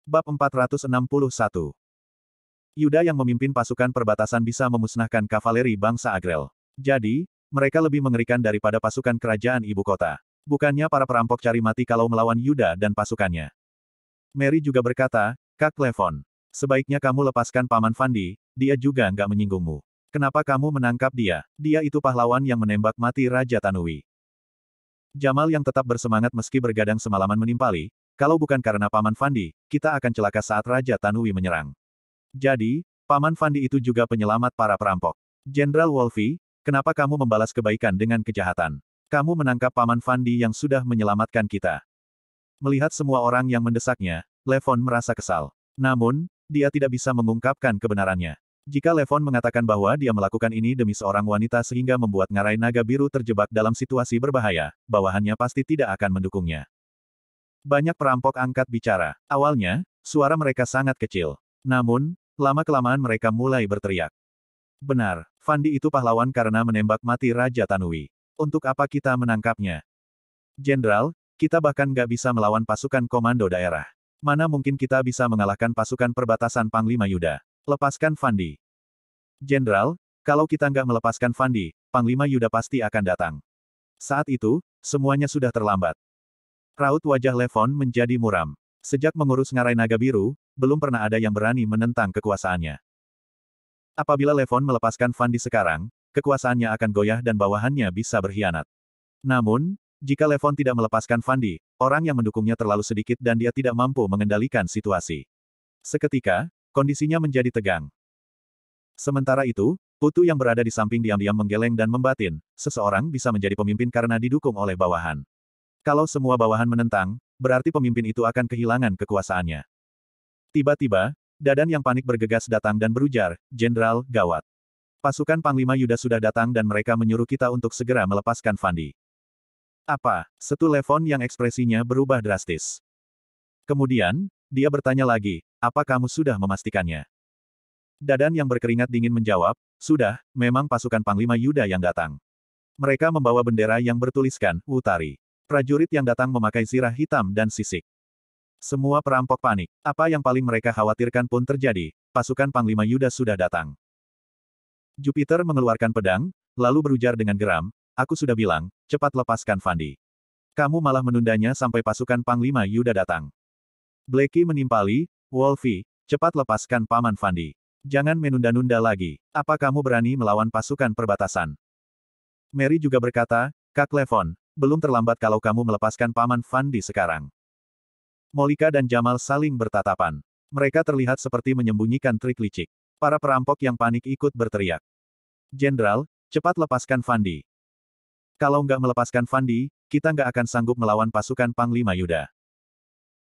Bab 461. Yuda yang memimpin pasukan perbatasan bisa memusnahkan kavaleri bangsa Agrel. Jadi, mereka lebih mengerikan daripada pasukan kerajaan ibu kota. Bukannya para perampok cari mati kalau melawan Yuda dan pasukannya. Mary juga berkata, Kak Levon, sebaiknya kamu lepaskan Paman Fandi, dia juga nggak menyinggungmu. Kenapa kamu menangkap dia? Dia itu pahlawan yang menembak mati Raja Tanui. Jamal yang tetap bersemangat meski bergadang semalaman menimpali, kalau bukan karena Paman Fandi, kita akan celaka saat Raja Tanui menyerang. Jadi, Paman Fandi itu juga penyelamat para perampok. Jenderal Wolfie, kenapa kamu membalas kebaikan dengan kejahatan? Kamu menangkap Paman Fandi yang sudah menyelamatkan kita. Melihat semua orang yang mendesaknya, Levon merasa kesal. Namun, dia tidak bisa mengungkapkan kebenarannya. Jika Levon mengatakan bahwa dia melakukan ini demi seorang wanita sehingga membuat ngarai naga biru terjebak dalam situasi berbahaya, bawahannya pasti tidak akan mendukungnya. Banyak perampok angkat bicara. Awalnya, suara mereka sangat kecil. Namun, lama-kelamaan mereka mulai berteriak. Benar, Fandi itu pahlawan karena menembak mati Raja Tanui. Untuk apa kita menangkapnya? Jenderal, kita bahkan nggak bisa melawan pasukan komando daerah. Mana mungkin kita bisa mengalahkan pasukan perbatasan Panglima Yuda? Lepaskan Fandi. Jenderal, kalau kita nggak melepaskan Fandi, Panglima Yuda pasti akan datang. Saat itu, semuanya sudah terlambat. Raut wajah Levon menjadi muram. Sejak mengurus ngarai naga biru, belum pernah ada yang berani menentang kekuasaannya. Apabila Levon melepaskan Fandi sekarang, kekuasaannya akan goyah dan bawahannya bisa berkhianat. Namun, jika Levon tidak melepaskan Fandi, orang yang mendukungnya terlalu sedikit dan dia tidak mampu mengendalikan situasi. Seketika, kondisinya menjadi tegang. Sementara itu, Putu yang berada di samping diam-diam menggeleng dan membatin, seseorang bisa menjadi pemimpin karena didukung oleh bawahan. Kalau semua bawahan menentang, berarti pemimpin itu akan kehilangan kekuasaannya. Tiba-tiba, Dadan yang panik bergegas datang dan berujar, Jenderal, gawat. Pasukan Panglima Yuda sudah datang dan mereka menyuruh kita untuk segera melepaskan Fandi. Apa? Setu Levon yang ekspresinya berubah drastis. Kemudian, dia bertanya lagi, apa kamu sudah memastikannya? Dadan yang berkeringat dingin menjawab, sudah, memang pasukan Panglima Yuda yang datang. Mereka membawa bendera yang bertuliskan, Utari. Prajurit yang datang memakai zirah hitam dan sisik. Semua perampok panik. Apa yang paling mereka khawatirkan pun terjadi, pasukan Panglima Yuda sudah datang. Jupiter mengeluarkan pedang, lalu berujar dengan geram, aku sudah bilang, cepat lepaskan Fandi. Kamu malah menundanya sampai pasukan Panglima Yuda datang. Blackie menimpali, Wolfie, cepat lepaskan Paman Fandi. Jangan menunda-nunda lagi. Apa kamu berani melawan pasukan perbatasan? Mary juga berkata, Kak Levon, belum terlambat kalau kamu melepaskan Paman Fandi sekarang. Molika dan Jamal saling bertatapan. Mereka terlihat seperti menyembunyikan trik licik. Para perampok yang panik ikut berteriak. Jenderal, cepat lepaskan Fandi. Kalau nggak melepaskan Fandi, kita nggak akan sanggup melawan pasukan Panglima Yuda.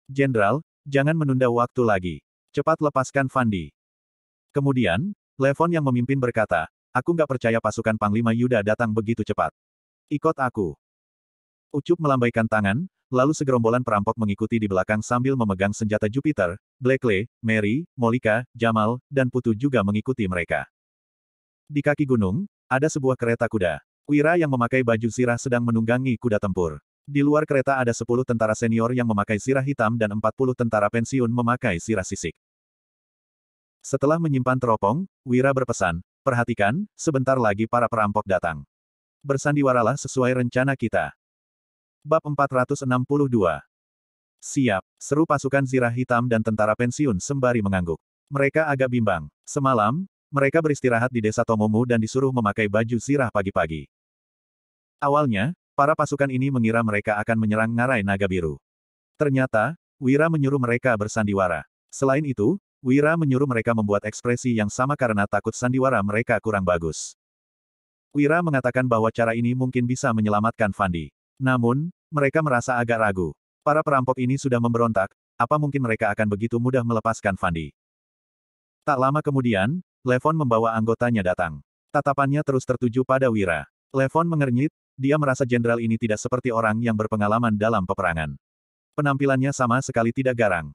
Jenderal, jangan menunda waktu lagi. Cepat lepaskan Fandi. Kemudian, Levon yang memimpin berkata, aku nggak percaya pasukan Panglima Yuda datang begitu cepat. Ikut aku. Ucup melambaikan tangan, lalu segerombolan perampok mengikuti di belakang sambil memegang senjata Jupiter, Blackley, Mary, Molika, Jamal, dan Putu juga mengikuti mereka. Di kaki gunung, ada sebuah kereta kuda. Wira yang memakai baju zirah sedang menunggangi kuda tempur. Di luar kereta ada 10 tentara senior yang memakai zirah hitam dan 40 tentara pensiun memakai zirah sisik. Setelah menyimpan teropong, Wira berpesan, perhatikan, sebentar lagi para perampok datang. Bersandiwaralah sesuai rencana kita. Bab 462. Siap, seru pasukan zirah hitam dan tentara pensiun sembari mengangguk. Mereka agak bimbang. Semalam, mereka beristirahat di desa Tomomu dan disuruh memakai baju zirah pagi-pagi. Awalnya, para pasukan ini mengira mereka akan menyerang ngarai naga biru. Ternyata, Wira menyuruh mereka bersandiwara. Selain itu, Wira menyuruh mereka membuat ekspresi yang sama karena takut sandiwara mereka kurang bagus. Wira mengatakan bahwa cara ini mungkin bisa menyelamatkan Fandi. Namun, mereka merasa agak ragu. Para perampok ini sudah memberontak, apa mungkin mereka akan begitu mudah melepaskan Fandi? Tak lama kemudian, Levon membawa anggotanya datang. Tatapannya terus tertuju pada Wira. Levon mengernyit, dia merasa jenderal ini tidak seperti orang yang berpengalaman dalam peperangan. Penampilannya sama sekali tidak garang.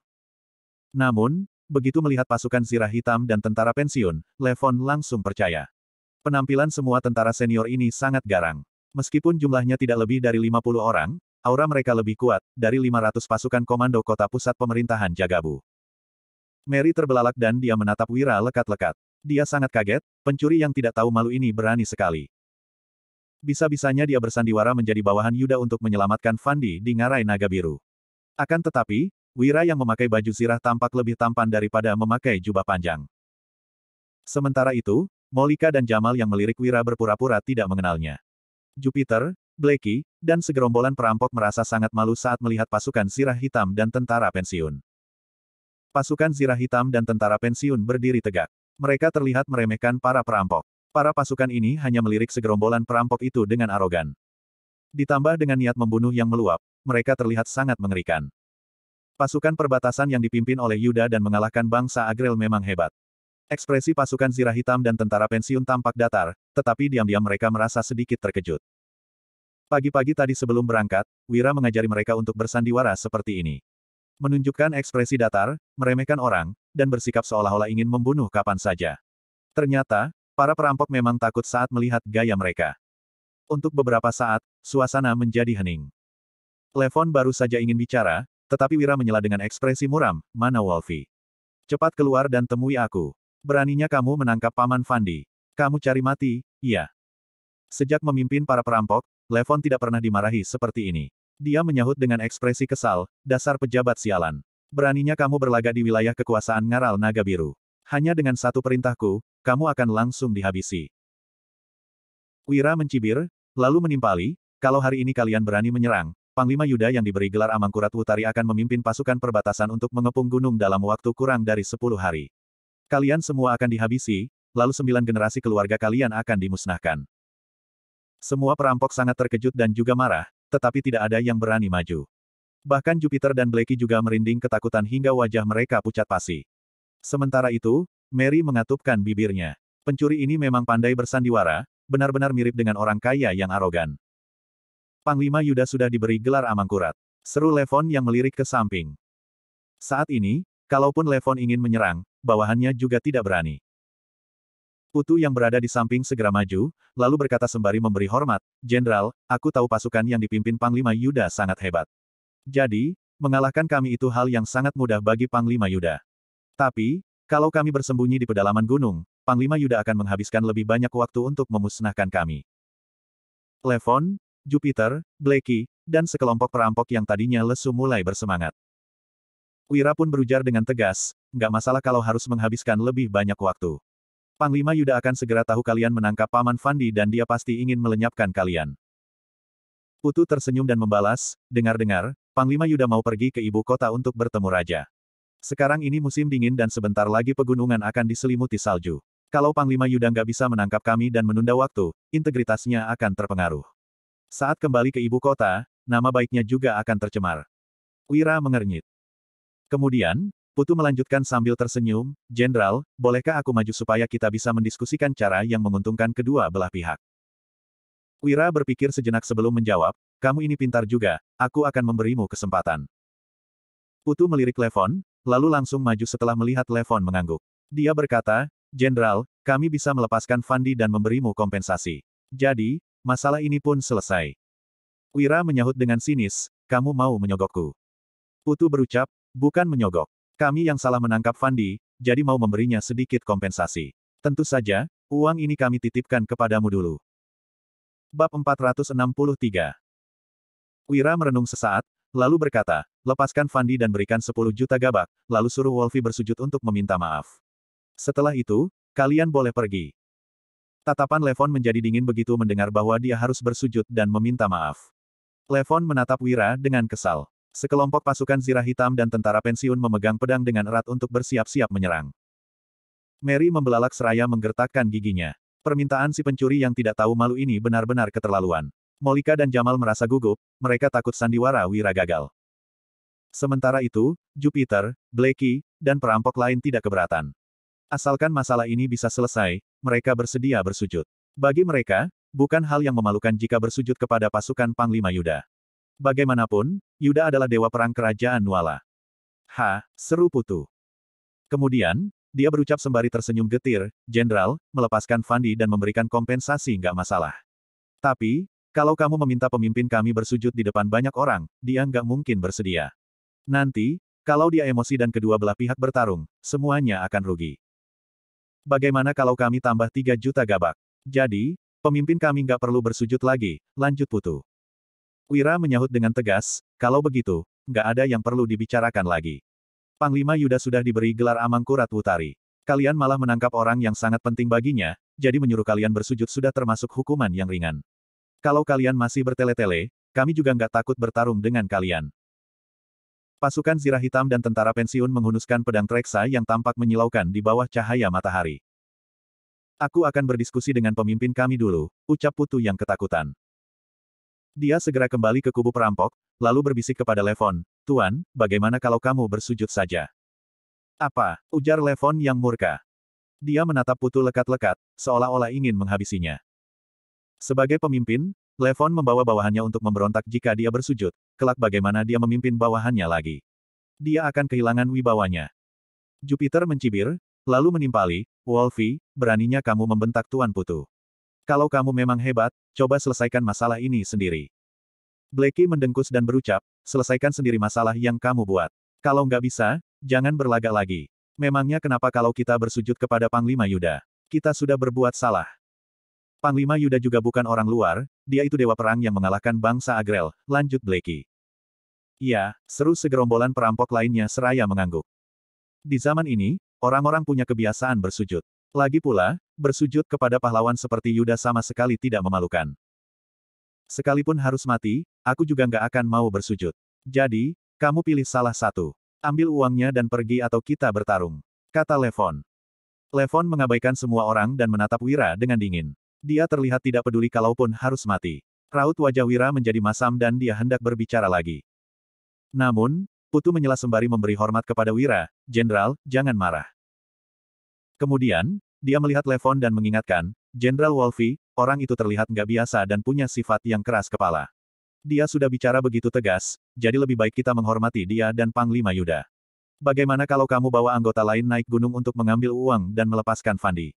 Namun, begitu melihat pasukan zirah hitam dan tentara pensiun, Levon langsung percaya. Penampilan semua tentara senior ini sangat garang. Meskipun jumlahnya tidak lebih dari 50 orang, aura mereka lebih kuat, dari 500 pasukan komando kota pusat pemerintahan Jagabu. Mary terbelalak dan dia menatap Wira lekat-lekat. Dia sangat kaget, pencuri yang tidak tahu malu ini berani sekali. Bisa-bisanya dia bersandiwara menjadi bawahan Yuda untuk menyelamatkan Fandi di ngarai naga biru. Akan tetapi, Wira yang memakai baju zirah tampak lebih tampan daripada memakai jubah panjang. Sementara itu, Molika dan Jamal yang melirik Wira berpura-pura tidak mengenalnya. Jupiter, Blackie, dan segerombolan perampok merasa sangat malu saat melihat pasukan zirah hitam dan tentara pensiun. Pasukan zirah hitam dan tentara pensiun berdiri tegak. Mereka terlihat meremehkan para perampok. Para pasukan ini hanya melirik segerombolan perampok itu dengan arogan. Ditambah dengan niat membunuh yang meluap, mereka terlihat sangat mengerikan. Pasukan perbatasan yang dipimpin oleh Yuda dan mengalahkan bangsa Agrel memang hebat. Ekspresi pasukan zirah hitam dan tentara pensiun tampak datar, tetapi diam-diam mereka merasa sedikit terkejut. Pagi-pagi tadi sebelum berangkat, Wira mengajari mereka untuk bersandiwara seperti ini. Menunjukkan ekspresi datar, meremehkan orang, dan bersikap seolah-olah ingin membunuh kapan saja. Ternyata, para perampok memang takut saat melihat gaya mereka. Untuk beberapa saat, suasana menjadi hening. Levon baru saja ingin bicara, tetapi Wira menyela dengan ekspresi muram, "Mana Wolfie? Cepat keluar dan temui aku. Beraninya kamu menangkap Paman Fandi. Kamu cari mati, iya." Sejak memimpin para perampok, Levon tidak pernah dimarahi seperti ini. Dia menyahut dengan ekspresi kesal, "Dasar pejabat sialan. Beraninya kamu berlagak di wilayah kekuasaan Ngaral Naga Biru. Hanya dengan satu perintahku, kamu akan langsung dihabisi." Wira mencibir, lalu menimpali, "Kalau hari ini kalian berani menyerang, Panglima Yuda yang diberi gelar Amangkurat Utari akan memimpin pasukan perbatasan untuk mengepung gunung dalam waktu kurang dari 10 hari. Kalian semua akan dihabisi, lalu 9 generasi keluarga kalian akan dimusnahkan." Semua perampok sangat terkejut dan juga marah, tetapi tidak ada yang berani maju. Bahkan Jupiter dan Blackie juga merinding ketakutan hingga wajah mereka pucat pasi. Sementara itu, Mary mengatupkan bibirnya. Pencuri ini memang pandai bersandiwara, benar-benar mirip dengan orang kaya yang arogan. Panglima Yuda sudah diberi gelar Amangkurat. Seru Levon yang melirik ke samping. Saat ini, kalaupun Levon ingin menyerang, bawahannya juga tidak berani. Putu yang berada di samping segera maju, lalu berkata sembari memberi hormat, "Jenderal, aku tahu pasukan yang dipimpin Panglima Yuda sangat hebat. Jadi, mengalahkan kami itu hal yang sangat mudah bagi Panglima Yuda. Tapi, kalau kami bersembunyi di pedalaman gunung, Panglima Yuda akan menghabiskan lebih banyak waktu untuk memusnahkan kami." Levon, Jupiter, Blackie, dan sekelompok perampok yang tadinya lesu mulai bersemangat. Wira pun berujar dengan tegas, "Nggak masalah kalau harus menghabiskan lebih banyak waktu. Panglima Yuda akan segera tahu kalian menangkap Paman Fandi dan dia pasti ingin melenyapkan kalian." Putu tersenyum dan membalas, "Dengar-dengar, Panglima Yuda mau pergi ke ibu kota untuk bertemu raja. Sekarang ini musim dingin dan sebentar lagi pegunungan akan diselimuti salju. Kalau Panglima Yuda nggak bisa menangkap kami dan menunda waktu, integritasnya akan terpengaruh. Saat kembali ke ibu kota, nama baiknya juga akan tercemar." Wira mengernyit. Kemudian, Putu melanjutkan sambil tersenyum, "Jenderal, bolehkah aku maju supaya kita bisa mendiskusikan cara yang menguntungkan kedua belah pihak?" Wira berpikir sejenak sebelum menjawab, "Kamu ini pintar juga, aku akan memberimu kesempatan." Putu melirik Levon, lalu langsung maju setelah melihat Levon mengangguk. Dia berkata, "Jenderal, kami bisa melepaskan Fandi dan memberimu kompensasi. Jadi, masalah ini pun selesai." Wira menyahut dengan sinis, "Kamu mau menyogokku?" Putu berucap, "Bukan menyogok. Kami yang salah menangkap Fandi, jadi mau memberinya sedikit kompensasi. Tentu saja, uang ini kami titipkan kepadamu dulu." Bab 463. Wira merenung sesaat, lalu berkata, "Lepaskan Fandi dan berikan 10 juta gabak, lalu suruh Wolfie bersujud untuk meminta maaf. Setelah itu, kalian boleh pergi." Tatapan Levon menjadi dingin begitu mendengar bahwa dia harus bersujud dan meminta maaf. Levon menatap Wira dengan kesal. Sekelompok pasukan zirah hitam dan tentara pensiun memegang pedang dengan erat untuk bersiap-siap menyerang. Mary membelalak seraya menggertakkan giginya. Permintaan si pencuri yang tidak tahu malu ini benar-benar keterlaluan. Molika dan Jamal merasa gugup, mereka takut sandiwara Wira gagal. Sementara itu, Jupiter, Blackie, dan perampok lain tidak keberatan. Asalkan masalah ini bisa selesai, mereka bersedia bersujud. Bagi mereka, bukan hal yang memalukan jika bersujud kepada pasukan Panglima Yuda. Bagaimanapun, Yuda adalah dewa perang kerajaan Nuala. Seru Putu. Kemudian, dia berucap sembari tersenyum getir, "Jenderal, melepaskan Fandi dan memberikan kompensasi nggak masalah. Tapi, kalau kamu meminta pemimpin kami bersujud di depan banyak orang, dia nggak mungkin bersedia. Nanti, Kalau dia emosi dan kedua belah pihak bertarung, semuanya akan rugi. Bagaimana kalau kami tambah 3 juta gabak? Jadi, pemimpin kami nggak perlu bersujud lagi, lanjut Putu. Wira menyahut dengan tegas, kalau begitu, nggak ada yang perlu dibicarakan lagi. Panglima Yuda sudah diberi gelar Amangkurat Wutari. Kalian malah menangkap orang yang sangat penting baginya, jadi menyuruh kalian bersujud sudah termasuk hukuman yang ringan. Kalau kalian masih bertele-tele, kami juga nggak takut bertarung dengan kalian. Pasukan Zirah Hitam dan tentara pensiun menghunuskan pedang Treksa yang tampak menyilaukan di bawah cahaya matahari. Aku akan berdiskusi dengan pemimpin kami dulu, ucap Putu yang ketakutan. Dia segera kembali ke kubu perampok, lalu berbisik kepada Levon, Tuan, bagaimana kalau kamu bersujud saja? Apa? Ujar Levon yang murka. Dia menatap Putu lekat-lekat, seolah-olah ingin menghabisinya. Sebagai pemimpin, Levon membawa bawahannya untuk memberontak jika dia bersujud, kelak bagaimana dia memimpin bawahannya lagi. Dia akan kehilangan wibawanya. Jupiter mencibir, lalu menimpali, Wolfie, beraninya kamu membentak Tuan Putu. Kalau kamu memang hebat, coba selesaikan masalah ini sendiri. Blackie mendengkus dan berucap, selesaikan sendiri masalah yang kamu buat. Kalau nggak bisa, jangan berlagak lagi. Memangnya kenapa kalau kita bersujud kepada Panglima Yuda? Kita sudah berbuat salah. Panglima Yuda juga bukan orang luar, dia itu dewa perang yang mengalahkan bangsa Agrel, lanjut Blackie. Iya, seru segerombolan perampok lainnya seraya mengangguk. Di zaman ini, orang-orang punya kebiasaan bersujud. Lagi pula, bersujud kepada pahlawan seperti Yuda sama sekali tidak memalukan. Sekalipun harus mati, aku juga nggak akan mau bersujud. Jadi, kamu pilih salah satu. Ambil uangnya dan pergi atau kita bertarung, kata Levon. Levon mengabaikan semua orang dan menatap Wira dengan dingin. Dia terlihat tidak peduli kalaupun harus mati. Raut wajah Wira menjadi masam dan dia hendak berbicara lagi. Namun, Putu menyela sembari memberi hormat kepada Wira, Jenderal, jangan marah. Kemudian, dia melihat Levon dan mengingatkan, Jenderal Wolfie, orang itu terlihat nggak biasa dan punya sifat yang keras kepala. Dia sudah bicara begitu tegas, jadi lebih baik kita menghormati dia dan Panglima Yuda. Bagaimana kalau kamu bawa anggota lain naik gunung untuk mengambil uang dan melepaskan Fandi?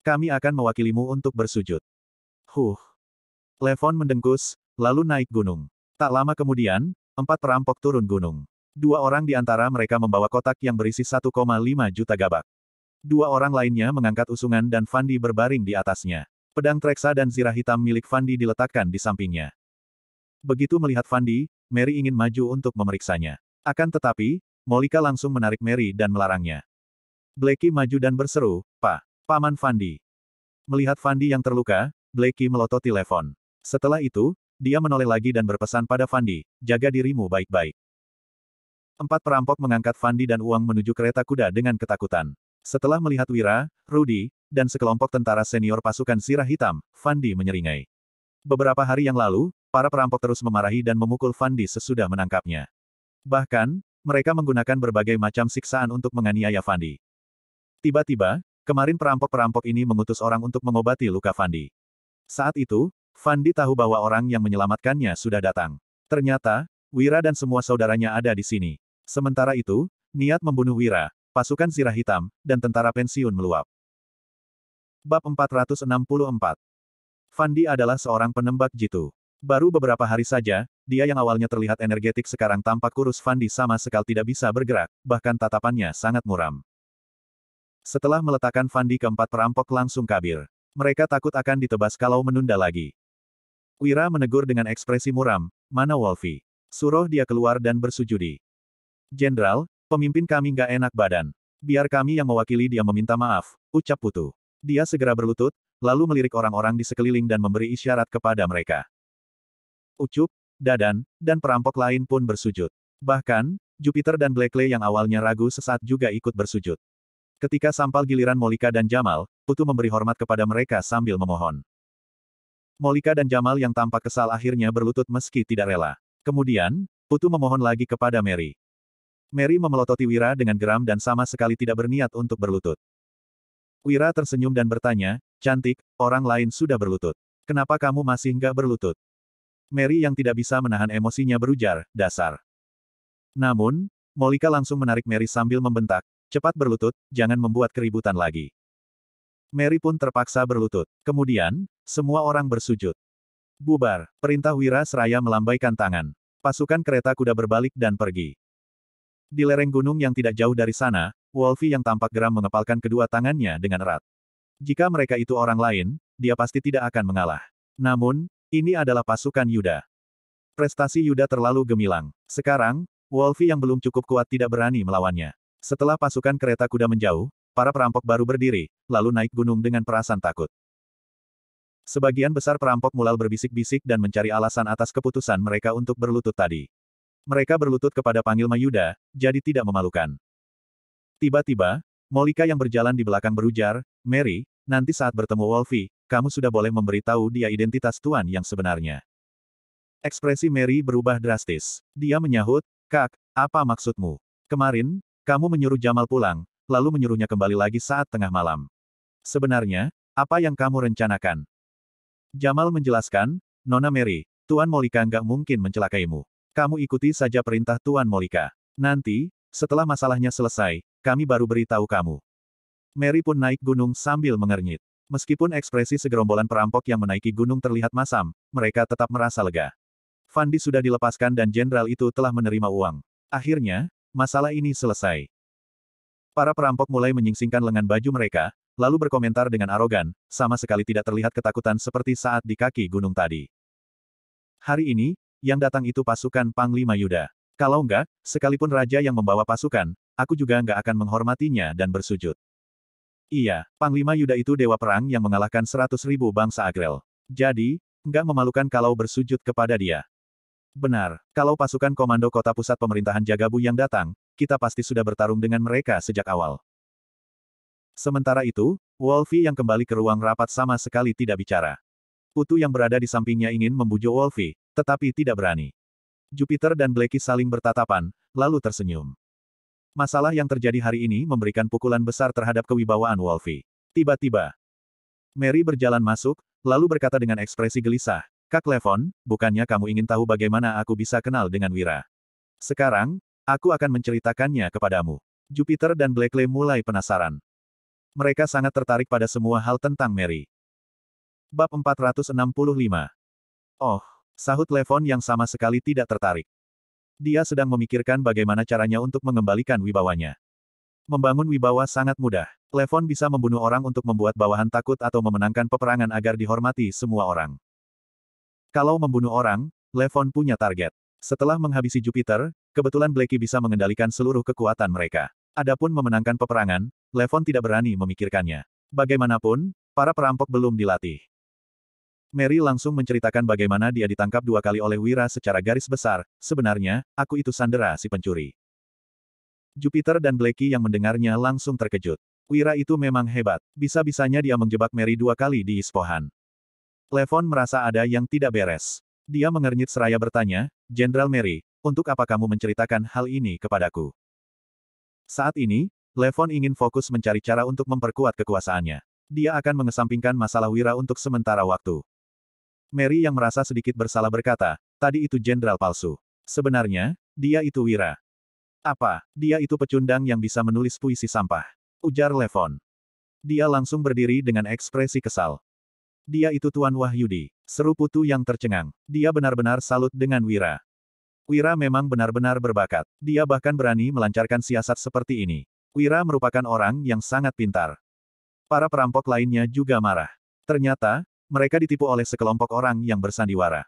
Kami akan mewakilimu untuk bersujud. Levon mendengkus, lalu naik gunung. Tak lama kemudian, 4 perampok turun gunung. 2 orang di antara mereka membawa kotak yang berisi 1,5 juta gabak. 2 orang lainnya mengangkat usungan dan Fandi berbaring di atasnya. Pedang Treksa dan zirah hitam milik Fandi diletakkan di sampingnya. Begitu melihat Fandi, Mary ingin maju untuk memeriksanya. Akan tetapi, Molika langsung menarik Mary dan melarangnya. Blackie maju dan berseru, Pak, Paman Fandi. Melihat Fandi yang terluka, Blackie melototi Levon. Setelah itu, dia menoleh lagi dan berpesan pada Fandi, jaga dirimu baik-baik. 4 perampok mengangkat Fandi dan uang menuju kereta kuda dengan ketakutan. Setelah melihat Wira, Rudy, dan sekelompok tentara senior pasukan Zirah Hitam, Fandi menyeringai. Beberapa hari yang lalu, para perampok terus memarahi dan memukul Fandi sesudah menangkapnya. Bahkan, mereka menggunakan berbagai macam siksaan untuk menganiaya Fandi. Tiba-tiba, kemarin perampok-perampok ini mengutus orang untuk mengobati luka Fandi. Saat itu, Fandi tahu bahwa orang yang menyelamatkannya sudah datang. Ternyata, Wira dan semua saudaranya ada di sini. Sementara itu, niat membunuh Wira, pasukan Zirah Hitam, dan tentara pensiun meluap. Bab 464. Fandi adalah seorang penembak jitu. Baru beberapa hari saja, dia yang awalnya terlihat energetik sekarang tampak kurus. Fandi sama sekali tidak bisa bergerak, bahkan tatapannya sangat muram. Setelah meletakkan Fandi, keempat perampok langsung kabir. Mereka takut akan ditebas kalau menunda lagi. Wira menegur dengan ekspresi muram, mana Wolfie? Suruh dia keluar dan bersujudi. Jenderal, pemimpin kami nggak enak badan. Biar kami yang mewakili dia meminta maaf, ucap Putu. Dia segera berlutut, lalu melirik orang-orang di sekeliling dan memberi isyarat kepada mereka. Ucup, Dadan, dan perampok lain pun bersujud. Bahkan, Jupiter dan Blackley yang awalnya ragu sesaat juga ikut bersujud. Ketika sampal giliran Molika dan Jamal, Putu memberi hormat kepada mereka sambil memohon. Molika dan Jamal yang tampak kesal akhirnya berlutut meski tidak rela. Kemudian, Putu memohon lagi kepada Mary. Mary memelototi Wira dengan geram dan sama sekali tidak berniat untuk berlutut. Wira tersenyum dan bertanya, cantik, orang lain sudah berlutut. Kenapa kamu masih nggak berlutut? Mary yang tidak bisa menahan emosinya berujar, dasar. Namun, Molika langsung menarik Mary sambil membentak, cepat berlutut, jangan membuat keributan lagi. Mary pun terpaksa berlutut. Kemudian, semua orang bersujud. Bubar, perintah Wira seraya melambaikan tangan. Pasukan kereta kuda berbalik dan pergi. Di lereng gunung yang tidak jauh dari sana, Wolfie yang tampak geram mengepalkan kedua tangannya dengan erat. Jika mereka itu orang lain, dia pasti tidak akan mengalah. Namun, ini adalah pasukan Yuda. Prestasi Yuda terlalu gemilang. Sekarang, Wolfie yang belum cukup kuat tidak berani melawannya. Setelah pasukan kereta kuda menjauh, para perampok baru berdiri, lalu naik gunung dengan perasaan takut. Sebagian besar perampok mulai berbisik-bisik dan mencari alasan atas keputusan mereka untuk berlutut tadi. Mereka berlutut kepada Panglima Yuda, jadi tidak memalukan. Tiba-tiba, Molika yang berjalan di belakang berujar, "Mary, nanti saat bertemu Wolfie, kamu sudah boleh memberitahu dia identitas tuan yang sebenarnya." Ekspresi Mary berubah drastis. Dia menyahut, "Kak, apa maksudmu? Kemarin, kamu menyuruh Jamal pulang, lalu menyuruhnya kembali lagi saat tengah malam. Sebenarnya, apa yang kamu rencanakan?" Jamal menjelaskan, "Nona Mary, Tuan Molika nggak mungkin mencelakaimu. Kamu ikuti saja perintah Tuan Molika. Nanti, setelah masalahnya selesai, kami baru beritahu kamu." Mary pun naik gunung sambil mengernyit. Meskipun ekspresi segerombolan perampok yang menaiki gunung terlihat masam, mereka tetap merasa lega. Fandi sudah dilepaskan dan jenderal itu telah menerima uang. Akhirnya, masalah ini selesai. Para perampok mulai menyingsingkan lengan baju mereka, lalu berkomentar dengan arogan, sama sekali tidak terlihat ketakutan seperti saat di kaki gunung tadi. Hari ini, yang datang itu pasukan Panglima Yuda. Kalau enggak, sekalipun raja yang membawa pasukan, aku juga enggak akan menghormatinya dan bersujud. Iya, Panglima Yuda itu dewa perang yang mengalahkan 100.000 bangsa Agrel. Jadi, enggak memalukan kalau bersujud kepada dia. Benar, kalau pasukan komando kota pusat pemerintahan Jagabu yang datang, kita pasti sudah bertarung dengan mereka sejak awal. Sementara itu, Wolfie yang kembali ke ruang rapat sama sekali tidak bicara. Putu yang berada di sampingnya ingin membujuk Wolfie, tetapi tidak berani. Jupiter dan Blackie saling bertatapan, lalu tersenyum. Masalah yang terjadi hari ini memberikan pukulan besar terhadap kewibawaan Wolfie. Tiba-tiba, Mary berjalan masuk, lalu berkata dengan ekspresi gelisah, "Kak Levon, bukannya kamu ingin tahu bagaimana aku bisa kenal dengan Wira? Sekarang, aku akan menceritakannya kepadamu." Jupiter dan Blackley mulai penasaran. Mereka sangat tertarik pada semua hal tentang Mary. Bab 465. Oh, sahut Levon yang sama sekali tidak tertarik. Dia sedang memikirkan bagaimana caranya untuk mengembalikan wibawanya. Membangun wibawa sangat mudah. Levon bisa membunuh orang untuk membuat bawahan takut atau memenangkan peperangan agar dihormati semua orang. Kalau membunuh orang, Levon punya target. Setelah menghabisi Jupiter, kebetulan Blackie bisa mengendalikan seluruh kekuatan mereka. Adapun memenangkan peperangan, Levon tidak berani memikirkannya. Bagaimanapun, para perampok belum dilatih. Mary langsung menceritakan bagaimana dia ditangkap 2 kali oleh Wira secara garis besar, "Sebenarnya, aku itu Sandera si pencuri." Jupiter dan Blackie yang mendengarnya langsung terkejut. Wira itu memang hebat. Bisa-bisanya dia menjebak Mary 2 kali di Ispohan. Levon merasa ada yang tidak beres. Dia mengernyit seraya bertanya, "Jenderal Mary, untuk apa kamu menceritakan hal ini kepadaku?" Saat ini, Levon ingin fokus mencari cara untuk memperkuat kekuasaannya. Dia akan mengesampingkan masalah Wira untuk sementara waktu. Mary yang merasa sedikit bersalah berkata, "Tadi itu jenderal palsu. Sebenarnya, dia itu Wira." "Apa, dia itu pecundang yang bisa menulis puisi sampah?" ujar Levon. Dia langsung berdiri dengan ekspresi kesal. "Dia itu Tuan Wahyudi," seru Putu yang tercengang. Dia benar-benar salut dengan Wira. Wira memang benar-benar berbakat. Dia bahkan berani melancarkan siasat seperti ini. Wira merupakan orang yang sangat pintar. Para perampok lainnya juga marah. Ternyata, mereka ditipu oleh sekelompok orang yang bersandiwara.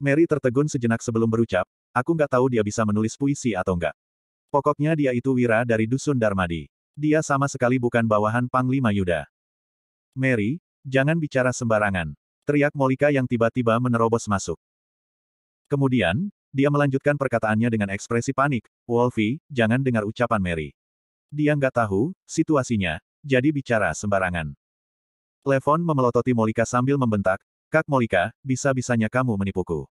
Mary tertegun sejenak sebelum berucap, "Aku nggak tahu dia bisa menulis puisi atau enggak. Pokoknya dia itu Wira dari Dusun Darmadi. Dia sama sekali bukan bawahan Panglima Yuda." "Mary, jangan bicara sembarangan," teriak Molika yang tiba-tiba menerobos masuk. Kemudian, dia melanjutkan perkataannya dengan ekspresi panik, "Wolfie, jangan dengar ucapan Mary. Dia nggak tahu situasinya, jadi bicara sembarangan." Levon memelototi Molika sambil membentak, "Kak Molika, bisa-bisanya kamu menipuku.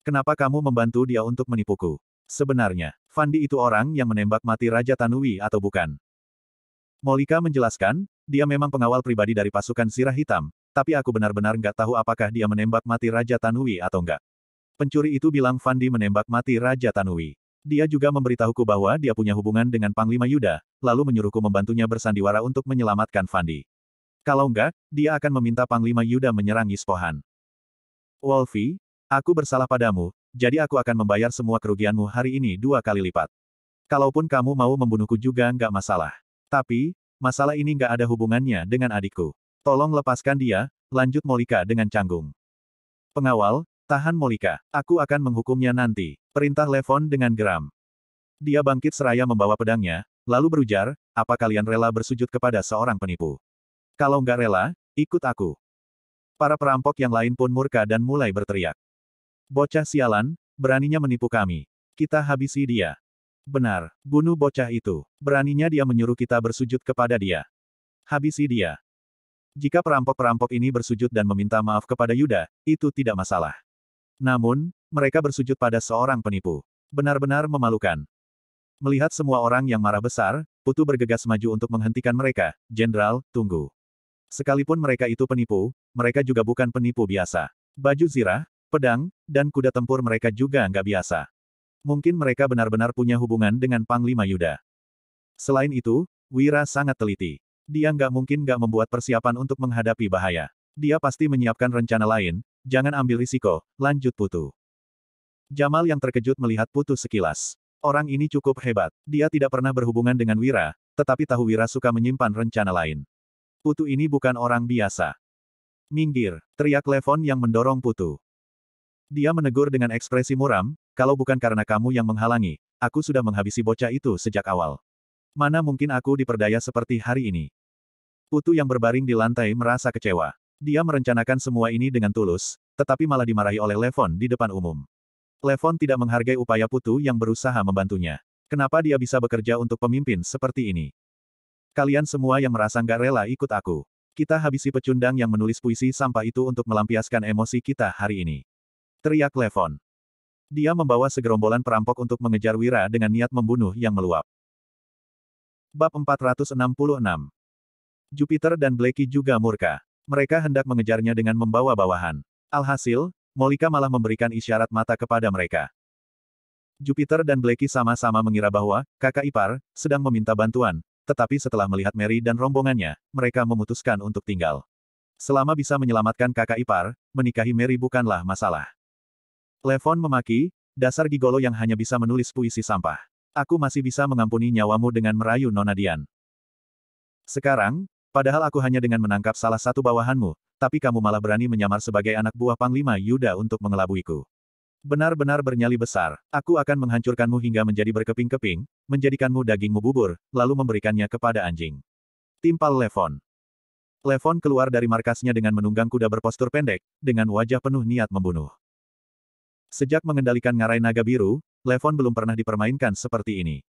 Kenapa kamu membantu dia untuk menipuku? Sebenarnya, Fandi itu orang yang menembak mati Raja Tanui atau bukan?" Molika menjelaskan, "Dia memang pengawal pribadi dari pasukan Zirah Hitam, tapi aku benar-benar nggak tahu apakah dia menembak mati Raja Tanui atau enggak. Pencuri itu bilang Fandi menembak mati Raja Tanui. Dia juga memberitahuku bahwa dia punya hubungan dengan Panglima Yuda, lalu menyuruhku membantunya bersandiwara untuk menyelamatkan Fandi. Kalau enggak, dia akan meminta Panglima Yuda menyerang Ispohan. Wolfie, aku bersalah padamu, jadi aku akan membayar semua kerugianmu hari ini 2 kali lipat." Kalaupun kamu mau membunuhku juga nggak masalah. Tapi, masalah ini nggak ada hubungannya dengan adikku. Tolong lepaskan dia, lanjut Molika dengan canggung. Pengawal, tahan Molika. Aku akan menghukumnya nanti. Perintah Levon dengan geram. Dia bangkit seraya membawa pedangnya, lalu berujar, apa kalian rela bersujud kepada seorang penipu? Kalau nggak rela, ikut aku. Para perampok yang lain pun murka dan mulai berteriak. Bocah sialan, beraninya menipu kami. Kita habisi dia. Benar, bunuh bocah itu. Beraninya dia menyuruh kita bersujud kepada dia. Habisi dia. Jika perampok-perampok ini bersujud dan meminta maaf kepada Yuda, itu tidak masalah. Namun, mereka bersujud pada seorang penipu. Benar-benar memalukan. Melihat semua orang yang marah besar, Putu bergegas maju untuk menghentikan mereka. Jenderal, tunggu. Sekalipun mereka itu penipu, mereka juga bukan penipu biasa. Baju zirah, pedang, dan kuda tempur mereka juga nggak biasa. Mungkin mereka benar-benar punya hubungan dengan Panglima Yuda. Selain itu, Wira sangat teliti. Dia nggak mungkin nggak membuat persiapan untuk menghadapi bahaya. Dia pasti menyiapkan rencana lain, jangan ambil risiko, lanjut Putu. Jamal yang terkejut melihat Putu sekilas. Orang ini cukup hebat. Dia tidak pernah berhubungan dengan Wira, tetapi tahu Wira suka menyimpan rencana lain. Putu ini bukan orang biasa. Minggir, teriak Levon yang mendorong Putu. Dia menegur dengan ekspresi muram, kalau bukan karena kamu yang menghalangi, aku sudah menghabisi bocah itu sejak awal. Mana mungkin aku diperdaya seperti hari ini. Putu yang berbaring di lantai merasa kecewa. Dia merencanakan semua ini dengan tulus, tetapi malah dimarahi oleh Levon di depan umum. Levon tidak menghargai upaya Putu yang berusaha membantunya. Kenapa dia bisa bekerja untuk pemimpin seperti ini? Kalian semua yang merasa nggak rela ikut aku. Kita habisi pecundang yang menulis puisi sampah itu untuk melampiaskan emosi kita hari ini. Teriak Levon. Dia membawa segerombolan perampok untuk mengejar Wira dengan niat membunuh yang meluap. Bab 466. Jupiter dan Blackie juga murka. Mereka hendak mengejarnya dengan membawa bawahan. Alhasil, Molika malah memberikan isyarat mata kepada mereka. Jupiter dan Blackie sama-sama mengira bahwa kakak ipar sedang meminta bantuan, tetapi setelah melihat Mary dan rombongannya, mereka memutuskan untuk tinggal. Selama bisa menyelamatkan kakak ipar, menikahi Mary bukanlah masalah. Levon memaki, dasar gigolo yang hanya bisa menulis puisi sampah. Aku masih bisa mengampuni nyawamu dengan merayu Nona Dian. Sekarang, padahal aku hanya dengan menangkap salah satu bawahanmu, tapi kamu malah berani menyamar sebagai anak buah Panglima Yuda untuk mengelabuiku. Benar-benar bernyali besar, aku akan menghancurkanmu hingga menjadi berkeping-keping, menjadikanmu dagingmu bubur, lalu memberikannya kepada anjing. Timpal Levon. Levon keluar dari markasnya dengan menunggang kuda berpostur pendek, dengan wajah penuh niat membunuh. Sejak mengendalikan ngarai naga biru, Levon belum pernah dipermainkan seperti ini.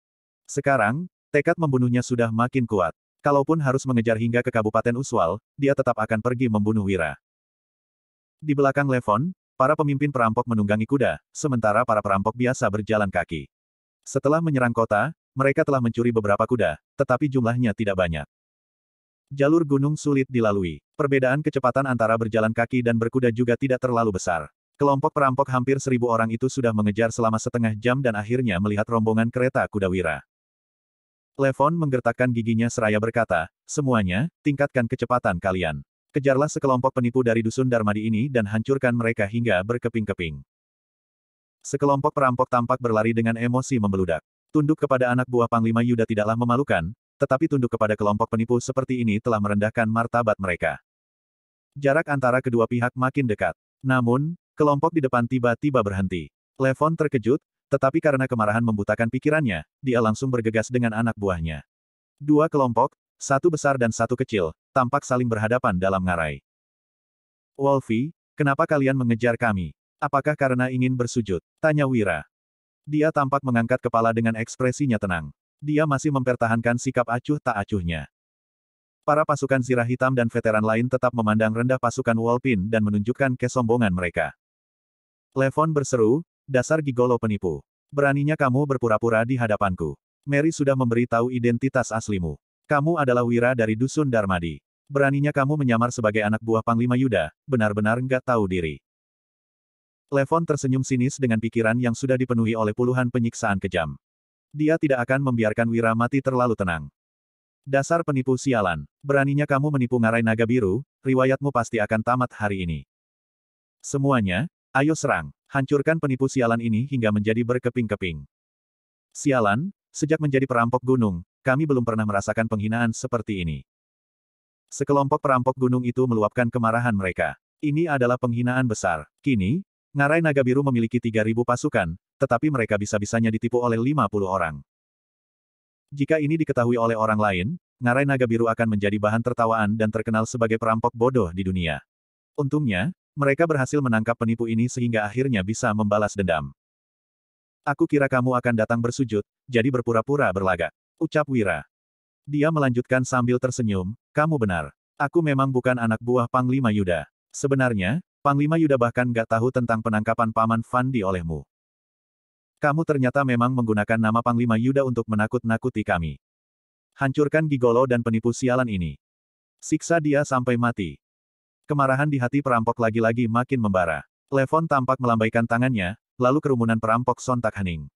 Sekarang, tekad membunuhnya sudah makin kuat. Kalaupun harus mengejar hingga ke Kabupaten Uswal, dia tetap akan pergi membunuh Wira. Di belakang Levon, para pemimpin perampok menunggangi kuda, sementara para perampok biasa berjalan kaki. Setelah menyerang kota, mereka telah mencuri beberapa kuda, tetapi jumlahnya tidak banyak. Jalur gunung sulit dilalui. Perbedaan kecepatan antara berjalan kaki dan berkuda juga tidak terlalu besar. Kelompok perampok hampir 1.000 orang itu sudah mengejar selama setengah jam dan akhirnya melihat rombongan kereta kuda Wira. Levon menggertakkan giginya seraya berkata, semuanya, tingkatkan kecepatan kalian. Kejarlah sekelompok penipu dari dusun Darmadi ini dan hancurkan mereka hingga berkeping-keping. Sekelompok perampok tampak berlari dengan emosi membeludak. Tunduk kepada anak buah Panglima Yuda tidaklah memalukan, tetapi tunduk kepada kelompok penipu seperti ini telah merendahkan martabat mereka. Jarak antara kedua pihak makin dekat. Namun, kelompok di depan tiba-tiba berhenti. Levon terkejut, tetapi karena kemarahan membutakan pikirannya, dia langsung bergegas dengan anak buahnya. Dua kelompok, satu besar dan satu kecil, tampak saling berhadapan dalam ngarai. Wolfie, kenapa kalian mengejar kami? Apakah karena ingin bersujud? Tanya Wira. Dia tampak mengangkat kepala dengan ekspresinya tenang. Dia masih mempertahankan sikap acuh tak acuhnya. Para pasukan zirah hitam dan veteran lain tetap memandang rendah pasukan Wolpin dan menunjukkan kesombongan mereka. Levon berseru, dasar gigolo penipu. Beraninya kamu berpura-pura di hadapanku. Mary sudah memberi tahu identitas aslimu. Kamu adalah Wira dari Dusun Darmadi. Beraninya kamu menyamar sebagai anak buah Panglima Yuda, benar-benar nggak tahu diri. Levon tersenyum sinis dengan pikiran yang sudah dipenuhi oleh puluhan penyiksaan kejam. Dia tidak akan membiarkan Wira mati terlalu tenang. Dasar penipu sialan. Beraninya kamu menipu ngarai naga biru, riwayatmu pasti akan tamat hari ini. Semuanya, ayo serang. Hancurkan penipu sialan ini hingga menjadi berkeping-keping. Sialan, sejak menjadi perampok gunung, kami belum pernah merasakan penghinaan seperti ini. Sekelompok perampok gunung itu meluapkan kemarahan mereka. Ini adalah penghinaan besar. Kini, Ngarai Naga Biru memiliki 3.000 pasukan, tetapi mereka bisa-bisanya ditipu oleh 50 orang. Jika ini diketahui oleh orang lain, Ngarai Naga Biru akan menjadi bahan tertawaan dan terkenal sebagai perampok bodoh di dunia. Untungnya, mereka berhasil menangkap penipu ini sehingga akhirnya bisa membalas dendam. Aku kira kamu akan datang bersujud, jadi berpura-pura berlagak. Ucap Wira. Dia melanjutkan sambil tersenyum, kamu benar. Aku memang bukan anak buah Panglima Yuda. Sebenarnya, Panglima Yuda bahkan gak tahu tentang penangkapan Paman Fandi olehmu. Kamu ternyata memang menggunakan nama Panglima Yuda untuk menakut-nakuti kami. Hancurkan gigolo dan penipu sialan ini. Siksa dia sampai mati. Kemarahan di hati perampok lagi-lagi makin membara. Levon tampak melambaikan tangannya, lalu kerumunan perampok sontak hening.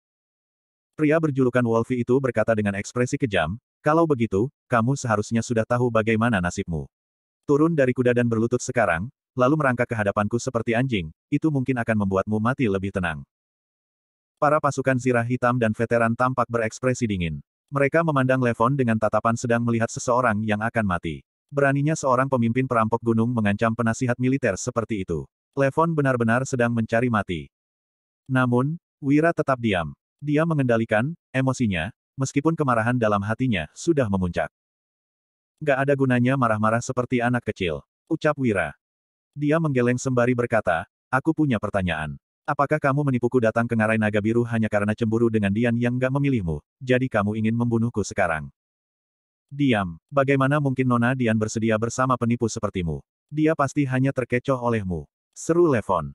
Pria berjulukan Wolfie itu berkata dengan ekspresi kejam, kalau begitu, kamu seharusnya sudah tahu bagaimana nasibmu. Turun dari kuda dan berlutut sekarang, lalu merangkak ke hadapanku seperti anjing, itu mungkin akan membuatmu mati lebih tenang. Para pasukan zirah hitam dan veteran tampak berekspresi dingin. Mereka memandang Levon dengan tatapan sedang melihat seseorang yang akan mati. Beraninya seorang pemimpin perampok gunung mengancam penasihat militer seperti itu. Levon benar-benar sedang mencari mati. Namun, Wira tetap diam. Dia mengendalikan emosinya, meskipun kemarahan dalam hatinya sudah memuncak. Gak ada gunanya marah-marah seperti anak kecil, ucap Wira. Dia menggeleng sembari berkata, aku punya pertanyaan. Apakah kamu menipuku datang ke Ngarai Naga Biru hanya karena cemburu dengan Dian yang gak memilihmu, jadi kamu ingin membunuhku sekarang? Diam. Bagaimana mungkin Nona Dian bersedia bersama penipu sepertimu? Dia pasti hanya terkecoh olehmu. Seru Levon.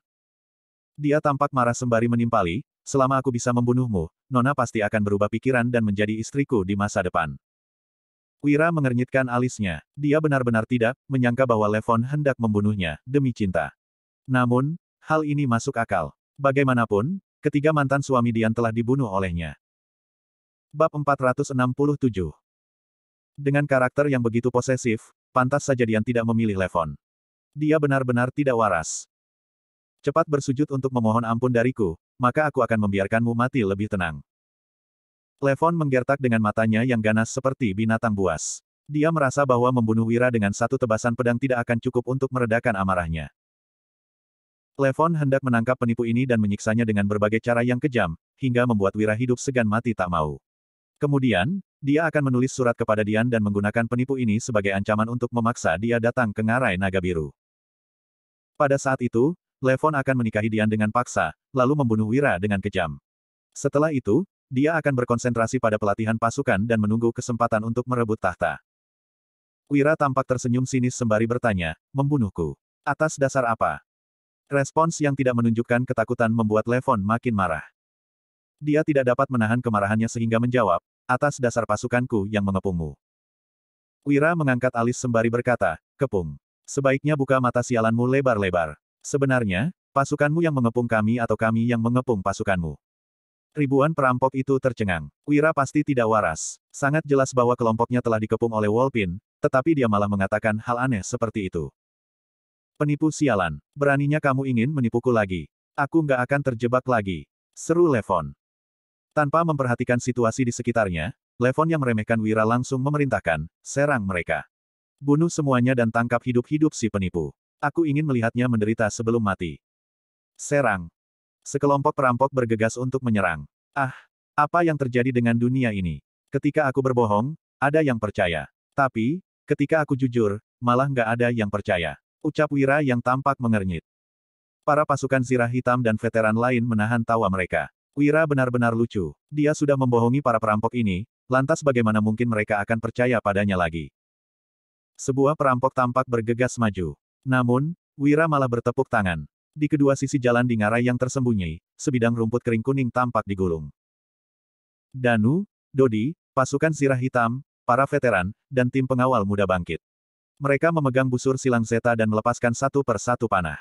Dia tampak marah sembari menimpali, selama aku bisa membunuhmu, Nona pasti akan berubah pikiran dan menjadi istriku di masa depan. Wira mengernyitkan alisnya. Dia benar-benar tidak menyangka bahwa Levon hendak membunuhnya, demi cinta. Namun, hal ini masuk akal. Bagaimanapun, ketiga mantan suami Dian telah dibunuh olehnya. Bab 467. Dengan karakter yang begitu posesif, pantas saja Dian tidak memilih Levon. Dia benar-benar tidak waras. Cepat bersujud untuk memohon ampun dariku, maka aku akan membiarkanmu mati lebih tenang. Levon menggertak dengan matanya yang ganas seperti binatang buas. Dia merasa bahwa membunuh Wira dengan satu tebasan pedang tidak akan cukup untuk meredakan amarahnya. Levon hendak menangkap penipu ini dan menyiksanya dengan berbagai cara yang kejam, hingga membuat Wira hidup segan mati tak mau. Kemudian, dia akan menulis surat kepada Dian dan menggunakan penipu ini sebagai ancaman untuk memaksa dia datang ke Ngarai Naga Biru. Pada saat itu, Levon akan menikahi Dian dengan paksa, lalu membunuh Wira dengan kejam. Setelah itu, dia akan berkonsentrasi pada pelatihan pasukan dan menunggu kesempatan untuk merebut tahta. Wira tampak tersenyum sinis sembari bertanya, membunuhku. Atas dasar apa? Respons yang tidak menunjukkan ketakutan membuat Levon makin marah. Dia tidak dapat menahan kemarahannya sehingga menjawab, atas dasar pasukanku yang mengepungmu. Wira mengangkat alis sembari berkata, kepung. Sebaiknya buka mata sialanmu lebar-lebar. Sebenarnya, pasukanmu yang mengepung kami atau kami yang mengepung pasukanmu? Ribuan perampok itu tercengang. Wira pasti tidak waras. Sangat jelas bahwa kelompoknya telah dikepung oleh Wolpin, tetapi dia malah mengatakan hal aneh seperti itu. Penipu sialan. Beraninya kamu ingin menipuku lagi. Aku nggak akan terjebak lagi. Seru Levon. Tanpa memperhatikan situasi di sekitarnya, Levon yang meremehkan Wira langsung memerintahkan, serang mereka. Bunuh semuanya dan tangkap hidup-hidup si penipu. Aku ingin melihatnya menderita sebelum mati. Serang. Sekelompok perampok bergegas untuk menyerang. Ah, apa yang terjadi dengan dunia ini? Ketika aku berbohong, ada yang percaya. Tapi, ketika aku jujur, malah nggak ada yang percaya. Ucap Wira yang tampak mengernyit. Para pasukan zirah hitam dan veteran lain menahan tawa mereka. Wira benar-benar lucu. Dia sudah membohongi para perampok ini, lantas bagaimana mungkin mereka akan percaya padanya lagi? Sebuah perampok tampak bergegas maju. Namun, Wira malah bertepuk tangan. Di kedua sisi jalan di ngarai yang tersembunyi, sebidang rumput kering kuning tampak digulung. Danu, Dodi, pasukan zirah hitam, para veteran, dan tim pengawal muda bangkit. Mereka memegang busur silang zeta dan melepaskan satu persatu panah.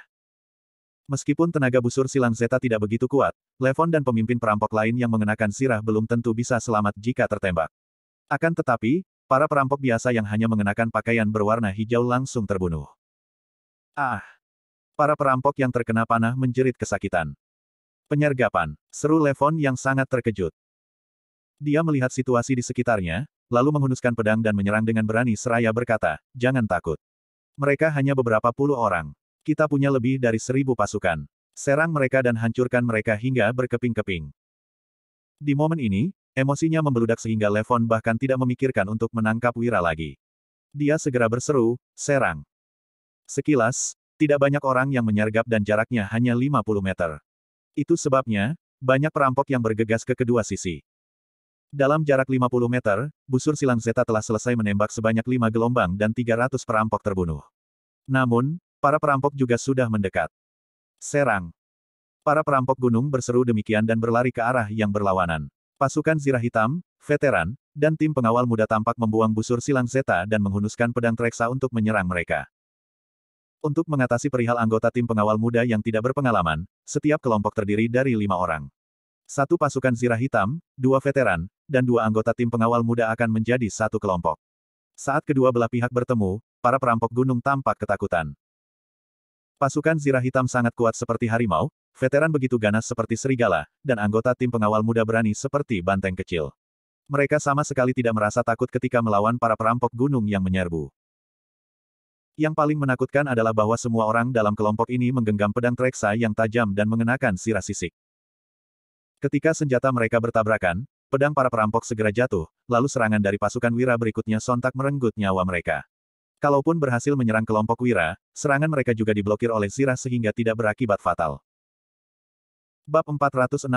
Meskipun tenaga busur silang zeta tidak begitu kuat, Levon dan pemimpin perampok lain yang mengenakan sirah belum tentu bisa selamat jika tertembak. Akan tetapi, para perampok biasa yang hanya mengenakan pakaian berwarna hijau langsung terbunuh. Ah! Para perampok yang terkena panah menjerit kesakitan. Penyergapan. Seru Levon yang sangat terkejut. Dia melihat situasi di sekitarnya, lalu menghunuskan pedang dan menyerang dengan berani seraya berkata, jangan takut. Mereka hanya beberapa puluh orang. Kita punya lebih dari 1.000 pasukan. Serang mereka dan hancurkan mereka hingga berkeping-keping. Di momen ini, emosinya membeludak sehingga Levon bahkan tidak memikirkan untuk menangkap Wira lagi. Dia segera berseru, serang. Sekilas, tidak banyak orang yang menyergap dan jaraknya hanya 50 meter. Itu sebabnya, banyak perampok yang bergegas ke kedua sisi. Dalam jarak 50 meter, busur silang Zeta telah selesai menembak sebanyak 5 gelombang dan 300 perampok terbunuh. Namun, para perampok juga sudah mendekat. Serang. Para perampok gunung berseru demikian dan berlari ke arah yang berlawanan. Pasukan Zirah Hitam, veteran, dan tim pengawal muda tampak membuang busur silang Zeta dan menghunuskan pedang Treksa untuk menyerang mereka. Untuk mengatasi perihal anggota tim pengawal muda yang tidak berpengalaman, setiap kelompok terdiri dari 5 orang. Satu pasukan Zirah Hitam, 2 veteran, dan 2 anggota tim pengawal muda akan menjadi satu kelompok. Saat kedua belah pihak bertemu, para perampok gunung tampak ketakutan. Pasukan Zirah Hitam sangat kuat seperti harimau, veteran begitu ganas seperti serigala, dan anggota tim pengawal muda berani seperti banteng kecil. Mereka sama sekali tidak merasa takut ketika melawan para perampok gunung yang menyerbu. Yang paling menakutkan adalah bahwa semua orang dalam kelompok ini menggenggam pedang Treksa yang tajam dan mengenakan sirah sisik. Ketika senjata mereka bertabrakan, pedang para perampok segera jatuh, lalu serangan dari pasukan Wira berikutnya sontak merenggut nyawa mereka. Kalaupun berhasil menyerang kelompok Wira, serangan mereka juga diblokir oleh Zirah sehingga tidak berakibat fatal. Bab 468.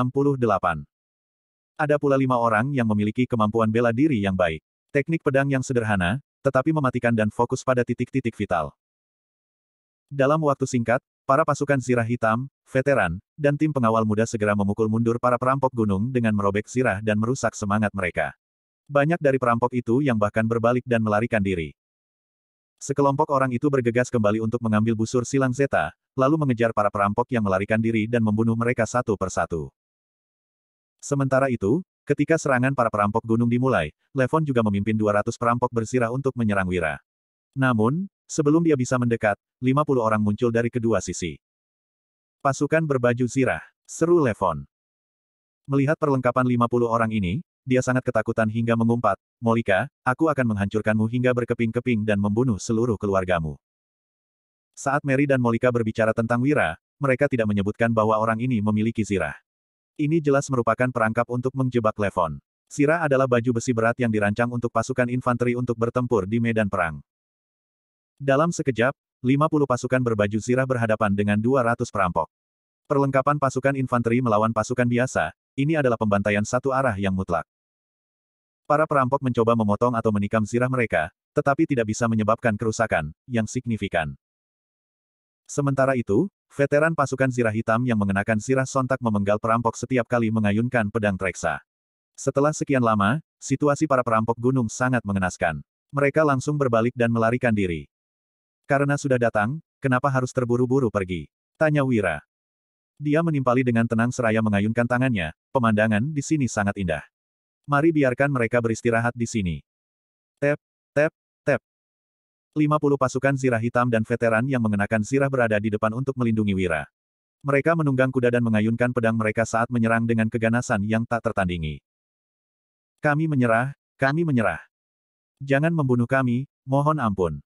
Ada pula 5 orang yang memiliki kemampuan bela diri yang baik. Teknik pedang yang sederhana, tetapi mematikan dan fokus pada titik-titik vital. Dalam waktu singkat, para pasukan Zirah Hitam, veteran, dan tim pengawal muda segera memukul mundur para perampok gunung dengan merobek Zirah dan merusak semangat mereka. Banyak dari perampok itu yang bahkan berbalik dan melarikan diri. Sekelompok orang itu bergegas kembali untuk mengambil busur silang Zeta, lalu mengejar para perampok yang melarikan diri dan membunuh mereka satu persatu. Sementara itu, ketika serangan para perampok gunung dimulai, Levon juga memimpin 200 perampok berzirah untuk menyerang Wira. Namun, sebelum dia bisa mendekat, 50 orang muncul dari kedua sisi. Pasukan berbaju zirah, seru Levon. Melihat perlengkapan 50 orang ini, dia sangat ketakutan hingga mengumpat, Molika, aku akan menghancurkanmu hingga berkeping-keping dan membunuh seluruh keluargamu. Saat Mary dan Molika berbicara tentang Wira, mereka tidak menyebutkan bahwa orang ini memiliki zirah. Ini jelas merupakan perangkap untuk menjebak Levon. Zirah adalah baju besi berat yang dirancang untuk pasukan infanteri untuk bertempur di medan perang. Dalam sekejap, 50 pasukan berbaju zirah berhadapan dengan 200 perampok. Perlengkapan pasukan infanteri melawan pasukan biasa, ini adalah pembantaian satu arah yang mutlak. Para perampok mencoba memotong atau menikam zirah mereka, tetapi tidak bisa menyebabkan kerusakan yang signifikan. Sementara itu, veteran pasukan Zirah Hitam yang mengenakan zirah sontak memenggal perampok setiap kali mengayunkan pedang Treksa. Setelah sekian lama, situasi para perampok gunung sangat mengenaskan. Mereka langsung berbalik dan melarikan diri. Karena sudah datang, kenapa harus terburu-buru pergi? Tanya Wira. Dia menimpali dengan tenang seraya mengayunkan tangannya, pemandangan di sini sangat indah. Mari biarkan mereka beristirahat di sini. Tep, tep, tep. 50 pasukan zirah hitam dan veteran yang mengenakan zirah berada di depan untuk melindungi Wira. Mereka menunggang kuda dan mengayunkan pedang mereka saat menyerang dengan keganasan yang tak tertandingi. Kami menyerah, kami menyerah. Jangan membunuh kami, mohon ampun.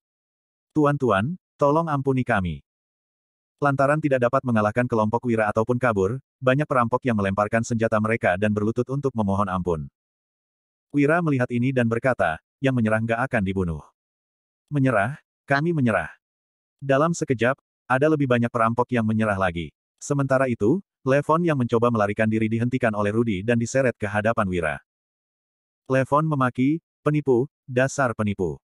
Tuan-tuan, tolong ampuni kami. Lantaran tidak dapat mengalahkan kelompok Wira ataupun kabur, banyak perampok yang melemparkan senjata mereka dan berlutut untuk memohon ampun. Wira melihat ini dan berkata, yang menyerah nggak akan dibunuh. Menyerah, kami menyerah. Dalam sekejap, ada lebih banyak perampok yang menyerah lagi. Sementara itu, Levon yang mencoba melarikan diri dihentikan oleh Rudy dan diseret ke hadapan Wira. Levon memaki, penipu, dasar penipu.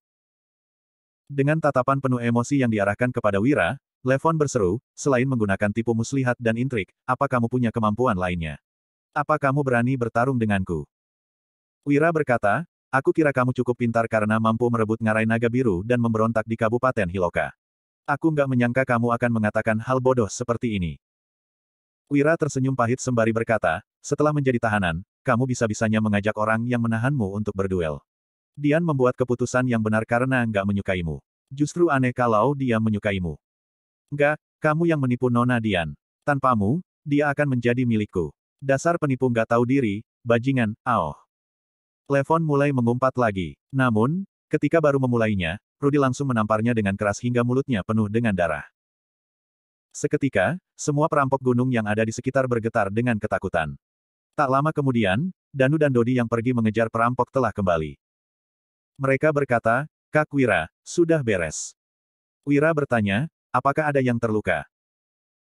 Dengan tatapan penuh emosi yang diarahkan kepada Wira, Levon berseru, selain menggunakan tipu muslihat dan intrik, apa kamu punya kemampuan lainnya? Apa kamu berani bertarung denganku? Wira berkata, aku kira kamu cukup pintar karena mampu merebut ngarai naga biru dan memberontak di Kabupaten Hiloka. Aku nggak menyangka kamu akan mengatakan hal bodoh seperti ini. Wira tersenyum pahit sembari berkata, setelah menjadi tahanan, kamu bisa-bisanya mengajak orang yang menahanmu untuk berduel. Dian membuat keputusan yang benar karena nggak menyukaimu. Justru aneh kalau dia menyukaimu. Enggak, kamu yang menipu Nona Dian. Tanpamu, dia akan menjadi milikku. Dasar penipu nggak tahu diri, bajingan, aoh. Levon mulai mengumpat lagi. Namun, ketika baru memulainya, Rudy langsung menamparnya dengan keras hingga mulutnya penuh dengan darah. Seketika, semua perampok gunung yang ada di sekitar bergetar dengan ketakutan. Tak lama kemudian, Danu dan Dodi yang pergi mengejar perampok telah kembali. Mereka berkata, "Kak Wira, sudah beres." Wira bertanya, "Apakah ada yang terluka?"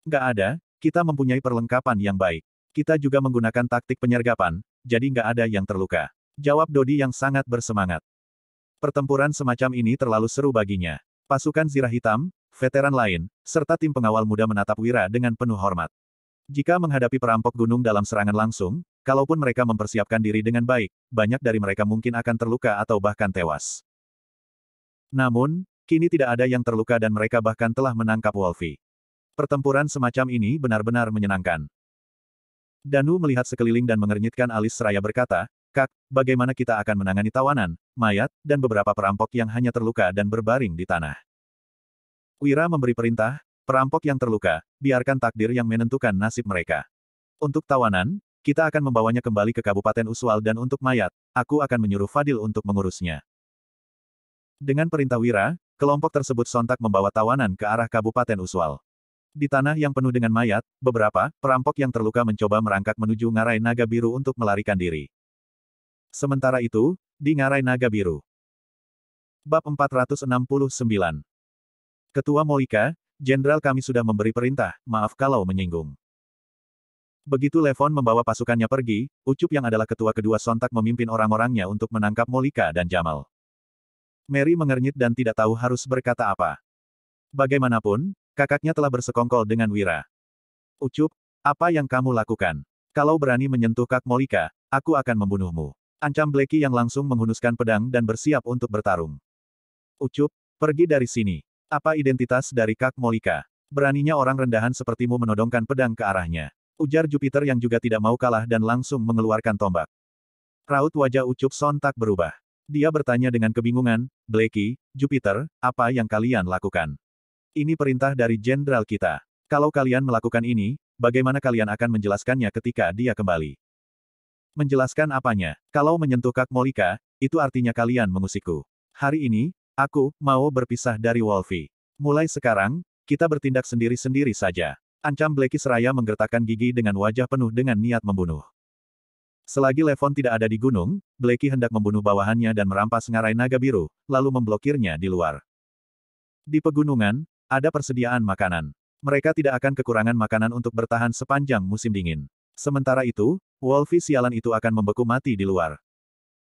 "Nggak ada, kita mempunyai perlengkapan yang baik. Kita juga menggunakan taktik penyergapan, jadi nggak ada yang terluka," jawab Dodi yang sangat bersemangat. Pertempuran semacam ini terlalu seru baginya. Pasukan Zirah Hitam, veteran lain, serta tim pengawal muda menatap Wira dengan penuh hormat. Jika menghadapi perampok gunung dalam serangan langsung, kalaupun mereka mempersiapkan diri dengan baik, banyak dari mereka mungkin akan terluka atau bahkan tewas. Namun, kini tidak ada yang terluka dan mereka bahkan telah menangkap Wolfie. Pertempuran semacam ini benar-benar menyenangkan. Danu melihat sekeliling dan mengernyitkan alis seraya berkata, "Kak, bagaimana kita akan menangani tawanan, mayat, dan beberapa perampok yang hanya terluka dan berbaring di tanah?" Wira memberi perintah, "Perampok yang terluka, biarkan takdir yang menentukan nasib mereka. Untuk tawanan, kita akan membawanya kembali ke Kabupaten Uswal dan untuk mayat, aku akan menyuruh Fadil untuk mengurusnya." Dengan perintah Wira, kelompok tersebut sontak membawa tawanan ke arah Kabupaten Uswal. Di tanah yang penuh dengan mayat, beberapa perampok yang terluka mencoba merangkak menuju Ngarai Naga Biru untuk melarikan diri. Sementara itu, di Ngarai Naga Biru. Bab 469. Ketua Molika, Jenderal kami sudah memberi perintah, maaf kalau menyinggung. Begitu Levon membawa pasukannya pergi, Ucup yang adalah ketua kedua sontak memimpin orang-orangnya untuk menangkap Molika dan Jamal. Mary mengernyit dan tidak tahu harus berkata apa. Bagaimanapun, kakaknya telah bersekongkol dengan Wira. "Ucup, apa yang kamu lakukan? Kalau berani menyentuh Kak Molika, aku akan membunuhmu," ancam Blackie yang langsung menghunuskan pedang dan bersiap untuk bertarung. "Ucup, pergi dari sini. Apa identitas dari Kak Molika? Beraninya orang rendahan sepertimu menodongkan pedang ke arahnya," ujar Jupiter yang juga tidak mau kalah dan langsung mengeluarkan tombak. Raut wajah Ucup sontak berubah. Dia bertanya dengan kebingungan, "Blackie, Jupiter, apa yang kalian lakukan? Ini perintah dari jenderal kita. Kalau kalian melakukan ini, bagaimana kalian akan menjelaskannya ketika dia kembali?" "Menjelaskan apanya? Kalau menyentuh Kak Molika, itu artinya kalian mengusikku. Hari ini, aku mau berpisah dari Wolfie. Mulai sekarang, kita bertindak sendiri-sendiri saja," ancam Blackie seraya menggertakkan gigi dengan wajah penuh dengan niat membunuh. Selagi Levon tidak ada di gunung, Blackie hendak membunuh bawahannya dan merampas Ngarai Naga Biru, lalu memblokirnya di luar. Di pegunungan, ada persediaan makanan. Mereka tidak akan kekurangan makanan untuk bertahan sepanjang musim dingin. Sementara itu, Wolfie sialan itu akan membeku mati di luar.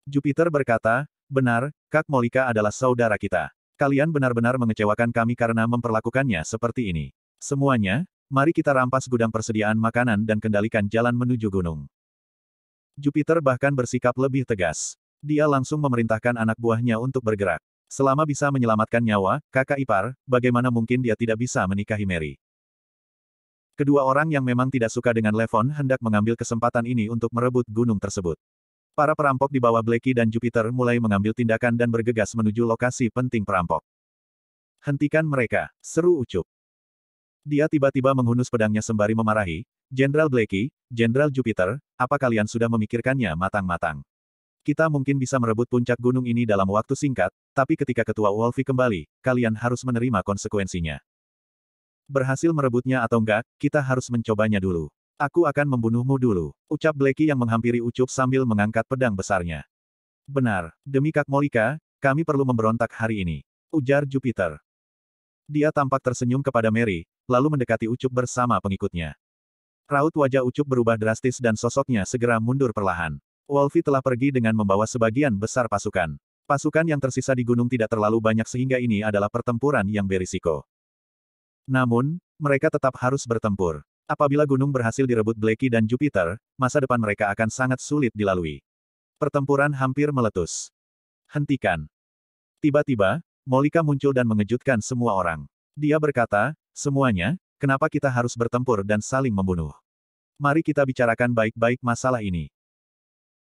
Jupiter berkata, "Benar, Kak Molika adalah saudara kita. Kalian benar-benar mengecewakan kami karena memperlakukannya seperti ini. Semuanya, mari kita rampas gudang persediaan makanan dan kendalikan jalan menuju gunung." Jupiter bahkan bersikap lebih tegas. Dia langsung memerintahkan anak buahnya untuk bergerak. Selama bisa menyelamatkan nyawa, kakak ipar, bagaimana mungkin dia tidak bisa menikahi Mary? Kedua orang yang memang tidak suka dengan Levon hendak mengambil kesempatan ini untuk merebut gunung tersebut. Para perampok di bawah Blackie dan Jupiter mulai mengambil tindakan dan bergegas menuju lokasi penting perampok. "Hentikan mereka," seru Ucup. Dia tiba-tiba menghunus pedangnya sembari memarahi, "Jenderal Blackie, Jenderal Jupiter, apa kalian sudah memikirkannya matang-matang? Kita mungkin bisa merebut puncak gunung ini dalam waktu singkat, tapi ketika Ketua Wolfie kembali, kalian harus menerima konsekuensinya. Berhasil merebutnya atau enggak, kita harus mencobanya dulu. Aku akan membunuhmu dulu," ucap Blackie yang menghampiri Ucup sambil mengangkat pedang besarnya. "Benar, demi Kak Molika, kami perlu memberontak hari ini," ujar Jupiter. Dia tampak tersenyum kepada Mary, lalu mendekati Ucup bersama pengikutnya. Raut wajah Ucup berubah drastis dan sosoknya segera mundur perlahan. Wolfie telah pergi dengan membawa sebagian besar pasukan. Pasukan yang tersisa di gunung tidak terlalu banyak sehingga ini adalah pertempuran yang berisiko. Namun, mereka tetap harus bertempur. Apabila gunung berhasil direbut Blackie dan Jupiter, masa depan mereka akan sangat sulit dilalui. Pertempuran hampir meletus. "Hentikan." Tiba-tiba, Molika muncul dan mengejutkan semua orang. Dia berkata, "Semuanya, kenapa kita harus bertempur dan saling membunuh? Mari kita bicarakan baik-baik masalah ini."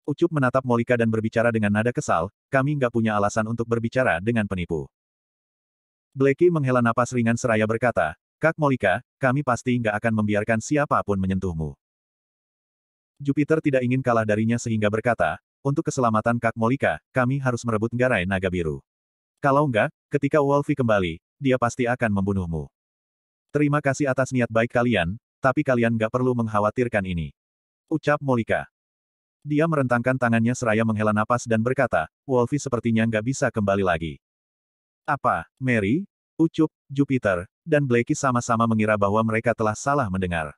Ucup menatap Molika dan berbicara dengan nada kesal, "Kami nggak punya alasan untuk berbicara dengan penipu." Blackie menghela napas ringan seraya berkata, "Kak Molika, kami pasti nggak akan membiarkan siapapun menyentuhmu." Jupiter tidak ingin kalah darinya sehingga berkata, untuk keselamatan Kak Molika, kami harus merebut Garai Naga Biru. Kalau enggak, ketika Wolfie kembali, dia pasti akan membunuhmu. Terima kasih atas niat baik kalian, tapi kalian nggak perlu mengkhawatirkan ini. Ucap Molika. Dia merentangkan tangannya seraya menghela napas dan berkata, Wolfie sepertinya nggak bisa kembali lagi. Apa, Mary, Ucup, Jupiter, dan Blackie sama-sama mengira bahwa mereka telah salah mendengar.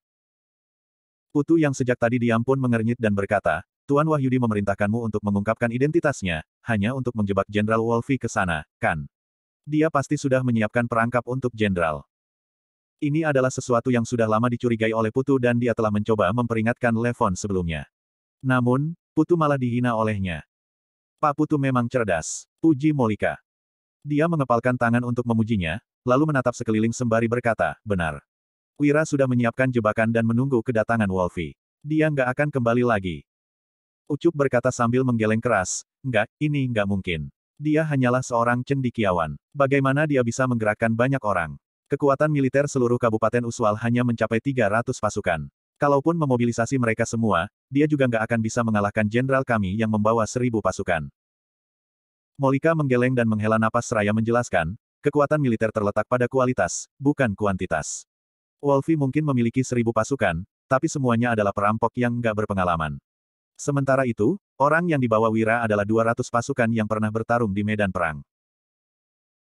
Putu yang sejak tadi diam pun mengernyit dan berkata, Tuan Wahyudi memerintahkanmu untuk mengungkapkan identitasnya, hanya untuk menjebak Jenderal Wolfie ke sana, kan? Dia pasti sudah menyiapkan perangkap untuk Jenderal. Ini adalah sesuatu yang sudah lama dicurigai oleh Putu dan dia telah mencoba memperingatkan Levon sebelumnya. Namun, Putu malah dihina olehnya. Pak Putu memang cerdas, puji Molika. Dia mengepalkan tangan untuk memujinya, lalu menatap sekeliling sembari berkata, benar. Wira sudah menyiapkan jebakan dan menunggu kedatangan Wolfie. Dia nggak akan kembali lagi. Ucup berkata sambil menggeleng keras, enggak, ini nggak mungkin. Dia hanyalah seorang cendekiawan. Bagaimana dia bisa menggerakkan banyak orang? Kekuatan militer seluruh Kabupaten Uswal hanya mencapai 300 pasukan. Kalaupun memobilisasi mereka semua, dia juga nggak akan bisa mengalahkan jenderal kami yang membawa 1000 pasukan. Molika menggeleng dan menghela napas seraya menjelaskan, kekuatan militer terletak pada kualitas, bukan kuantitas. Wolfie mungkin memiliki 1000 pasukan, tapi semuanya adalah perampok yang nggak berpengalaman. Sementara itu, orang yang dibawa Wira adalah 200 pasukan yang pernah bertarung di medan perang.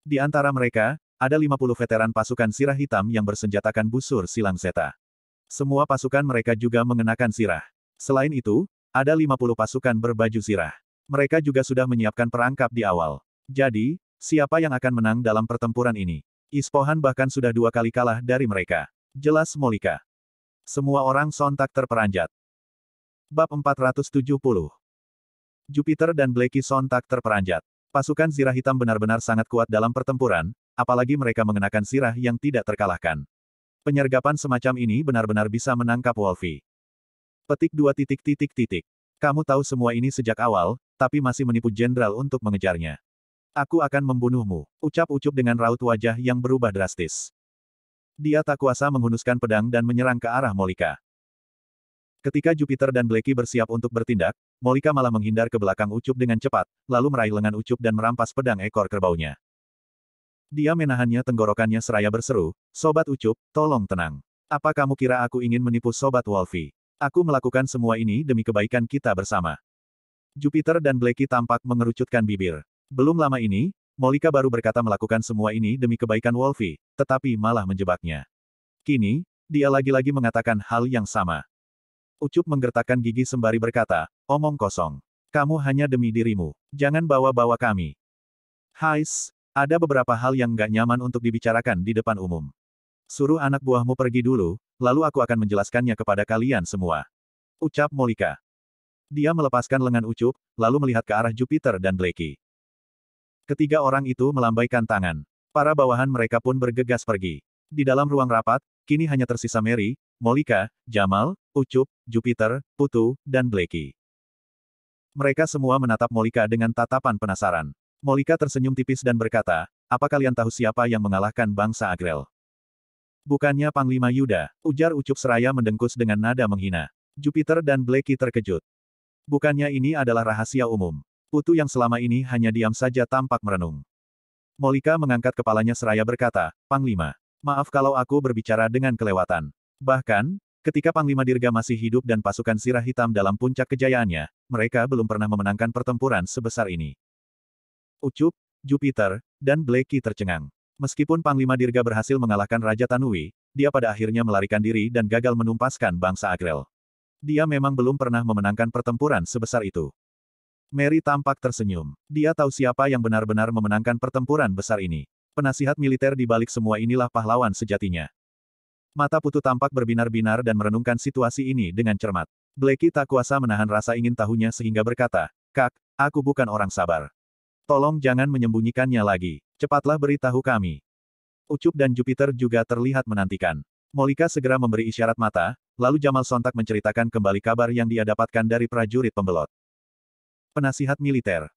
Di antara mereka, ada 50 veteran pasukan sirah hitam yang bersenjatakan busur silang zeta. Semua pasukan mereka juga mengenakan sirah. Selain itu, ada 50 pasukan berbaju sirah. Mereka juga sudah menyiapkan perangkap di awal. Jadi, siapa yang akan menang dalam pertempuran ini? Ispohan bahkan sudah 2 kali kalah dari mereka. Jelas Molika. Semua orang sontak terperanjat. Bab 470. Jupiter dan Blackie sontak terperanjat. Pasukan sirah hitam benar-benar sangat kuat dalam pertempuran, apalagi mereka mengenakan sirah yang tidak terkalahkan. Penyergapan semacam ini benar-benar bisa menangkap Wolfie. Petik 2. Kamu tahu semua ini sejak awal, tapi masih menipu jenderal untuk mengejarnya. Aku akan membunuhmu, ucap Ucup dengan raut wajah yang berubah drastis. Dia tak kuasa menghunuskan pedang dan menyerang ke arah Molika. Ketika Jupiter dan Blackie bersiap untuk bertindak, Molika malah menghindar ke belakang Ucup dengan cepat, lalu meraih lengan Ucup dan merampas pedang ekor kerbaunya. Dia menahannya tenggorokannya seraya berseru, Sobat Ucup, tolong tenang. Apa kamu kira aku ingin menipu Sobat Wolfie? Aku melakukan semua ini demi kebaikan kita bersama. Jupiter dan Blackie tampak mengerucutkan bibir. Belum lama ini, Molika baru berkata melakukan semua ini demi kebaikan Wolfie, tetapi malah menjebaknya. Kini, dia lagi-lagi mengatakan hal yang sama. Ucup menggertakkan gigi sembari berkata, omong kosong. Kamu hanya demi dirimu. Jangan bawa-bawa kami. Hais. Ada beberapa hal yang nggak nyaman untuk dibicarakan di depan umum. Suruh anak buahmu pergi dulu, lalu aku akan menjelaskannya kepada kalian semua. Ucap Molika. Dia melepaskan lengan Ucup, lalu melihat ke arah Jupiter dan Blackie. Ketiga orang itu melambaikan tangan. Para bawahan mereka pun bergegas pergi. Di dalam ruang rapat, kini hanya tersisa Mary, Molika, Jamal, Ucup, Jupiter, Putu, dan Blackie. Mereka semua menatap Molika dengan tatapan penasaran. Molika tersenyum tipis dan berkata, apa kalian tahu siapa yang mengalahkan bangsa Agrel? Bukannya Panglima Yuda, ujar Ucup seraya mendengkus dengan nada menghina. Jupiter dan Blackie terkejut. Bukannya ini adalah rahasia umum. Putu yang selama ini hanya diam saja tampak merenung. Molika mengangkat kepalanya seraya berkata, Panglima, maaf kalau aku berbicara dengan kelewatan. Bahkan, ketika Panglima Dirga masih hidup dan pasukan sirah hitam dalam puncak kejayaannya, mereka belum pernah memenangkan pertempuran sebesar ini. Ucup, Jupiter, dan Blackie tercengang. Meskipun Panglima Dirga berhasil mengalahkan Raja Tanui, dia pada akhirnya melarikan diri dan gagal menumpaskan bangsa Agrel. Dia memang belum pernah memenangkan pertempuran sebesar itu. Mary tampak tersenyum. Dia tahu siapa yang benar-benar memenangkan pertempuran besar ini. Penasihat militer di balik semua inilah pahlawan sejatinya. Mata Putu tampak berbinar-binar dan merenungkan situasi ini dengan cermat. Blackie tak kuasa menahan rasa ingin tahunya sehingga berkata, Kak, aku bukan orang sabar. Tolong jangan menyembunyikannya lagi. Cepatlah beritahu kami. Ucup dan Jupiter juga terlihat menantikan. Molika segera memberi isyarat mata, lalu Jamal sontak menceritakan kembali kabar yang dia dapatkan dari prajurit pembelot. Penasihat militer.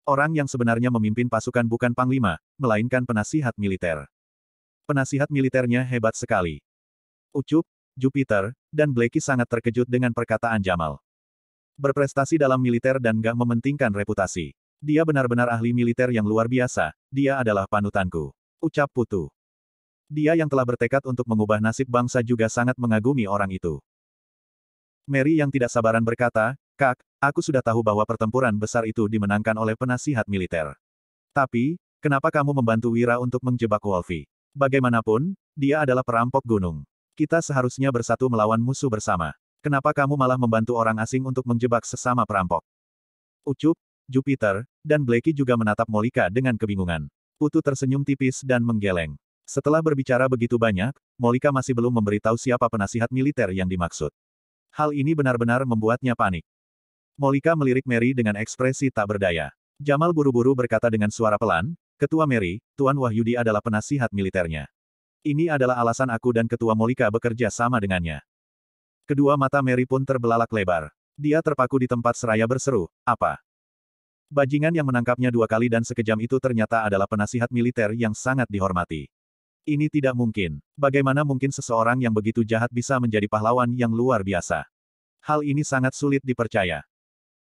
Orang yang sebenarnya memimpin pasukan bukan panglima, melainkan penasihat militer. Penasihat militernya hebat sekali. Ucup, Jupiter, dan Blackie sangat terkejut dengan perkataan Jamal. Berprestasi dalam militer dan gak mementingkan reputasi. Dia benar-benar ahli militer yang luar biasa, dia adalah panutanku. Ucap Putu. Dia yang telah bertekad untuk mengubah nasib bangsa juga sangat mengagumi orang itu. Mary yang tidak sabaran berkata, Kak, aku sudah tahu bahwa pertempuran besar itu dimenangkan oleh penasihat militer. Tapi, kenapa kamu membantu Wira untuk menjebak Wolfie? Bagaimanapun, dia adalah perampok gunung. Kita seharusnya bersatu melawan musuh bersama. Kenapa kamu malah membantu orang asing untuk menjebak sesama perampok? Ucup, Jupiter, dan Blackie juga menatap Molika dengan kebingungan. Putu tersenyum tipis dan menggeleng. Setelah berbicara begitu banyak, Molika masih belum memberitahu siapa penasihat militer yang dimaksud. Hal ini benar-benar membuatnya panik. Molika melirik Mary dengan ekspresi tak berdaya. Jamal buru-buru berkata dengan suara pelan, Ketua Mary, Tuan Wahyudi adalah penasihat militernya. Ini adalah alasan aku dan Ketua Molika bekerja sama dengannya. Kedua mata Mary pun terbelalak lebar. Dia terpaku di tempat seraya berseru, apa? Bajingan yang menangkapnya 2 kali dan sekejam itu ternyata adalah penasihat militer yang sangat dihormati. Ini tidak mungkin. Bagaimana mungkin seseorang yang begitu jahat bisa menjadi pahlawan yang luar biasa? Hal ini sangat sulit dipercaya.